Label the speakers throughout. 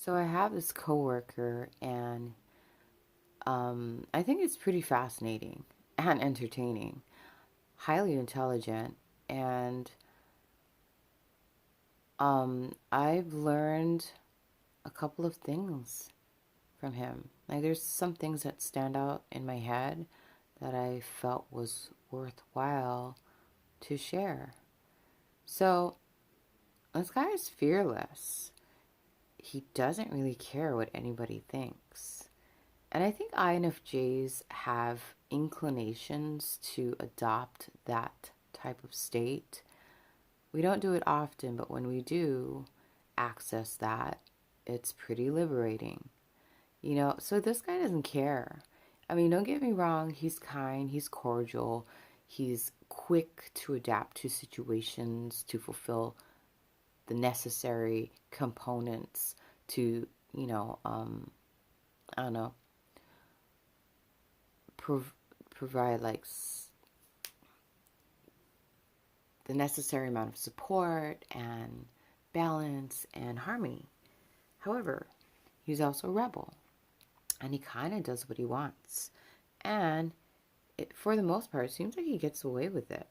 Speaker 1: So I have this coworker, and I think it's pretty fascinating and entertaining, highly intelligent, and I've learned a couple of things from him. Like, there's some things that stand out in my head that I felt was worthwhile to share. So, this guy is fearless. He doesn't really care what anybody thinks. And I think INFJs have inclinations to adopt that type of state. We don't do it often, but when we do access that, it's pretty liberating. So this guy doesn't care. I mean, don't get me wrong, he's kind, he's cordial, he's quick to adapt to situations to fulfill the necessary components to, I don't know, provide like the necessary amount of support and balance and harmony. However, he's also a rebel, and he kind of does what he wants. And for the most part, it seems like he gets away with it.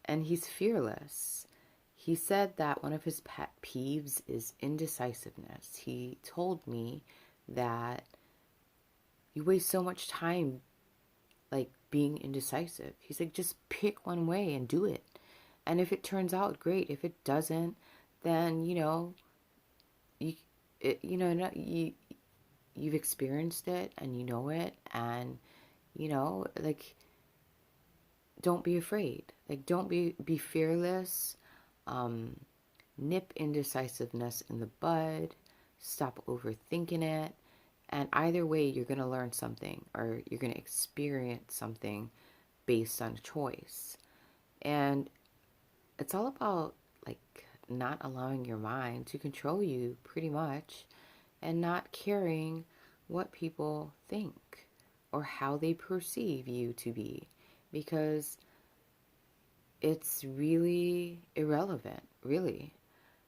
Speaker 1: And he's fearless. He said that one of his pet peeves is indecisiveness. He told me that you waste so much time like being indecisive. He's like, just pick one way and do it. And if it turns out, great. If it doesn't, then you you've experienced it and you know it, and like, don't be afraid. Like, don't be fearless. Um, Nip indecisiveness in the bud. Stop overthinking it. And either way, you're going to learn something, or you're going to experience something based on choice. And it's all about like not allowing your mind to control you pretty much, and not caring what people think or how they perceive you to be, because it's really irrelevant, really.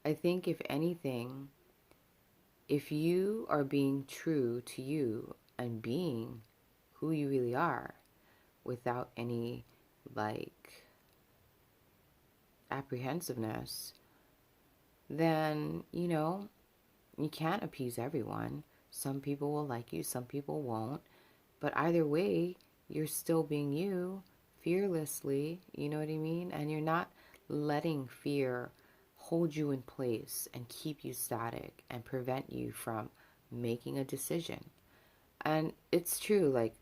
Speaker 1: I think, if anything, if you are being true to you and being who you really are without any like apprehensiveness, then you can't appease everyone. Some people will like you, some people won't. But either way, you're still being you fearlessly, you know what I mean? And you're not letting fear hold you in place and keep you static and prevent you from making a decision. And it's true, like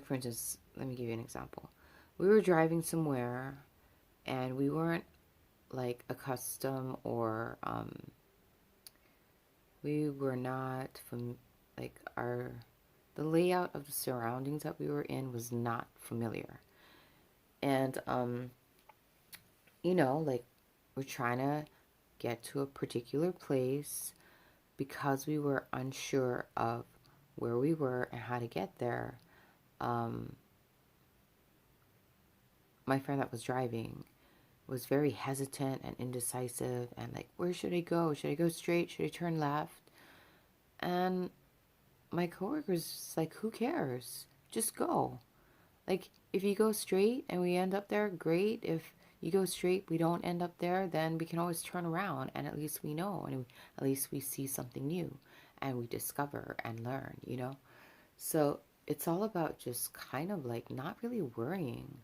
Speaker 1: for instance, let me give you an example. We were driving somewhere, and we weren't like accustomed, or we were not from like our the layout of the surroundings that we were in was not familiar. And like, we're trying to get to a particular place because we were unsure of where we were and how to get there. um my friend that was driving was very hesitant and indecisive, and like, where should I go? Should I go straight? Should I turn left? And my coworker's like, who cares? Just go. Like, if you go straight and we end up there, great. If you go straight, we don't end up there, then we can always turn around, and at least we know, and at least we see something new, and we discover and learn. So it's all about just kind of like not really worrying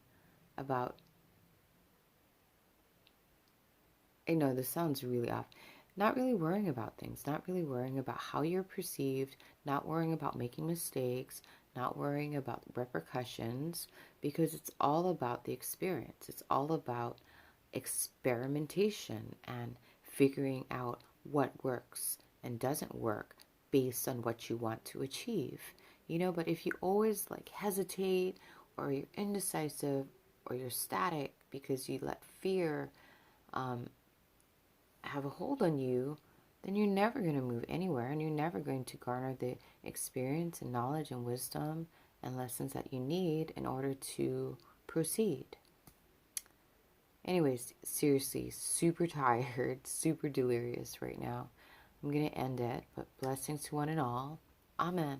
Speaker 1: about, I know this sounds really off. Not really worrying about things, not really worrying about how you're perceived, not worrying about making mistakes, not worrying about repercussions, because it's all about the experience. It's all about experimentation and figuring out what works and doesn't work based on what you want to achieve. But if you always like hesitate, or you're indecisive, or you're static because you let fear um, have a hold on you, then you're never going to move anywhere, and you're never going to garner the experience and knowledge and wisdom and lessons that you need in order to proceed. Anyways, seriously, super tired, super delirious right now. I'm going to end it, but blessings to one and all. Amen.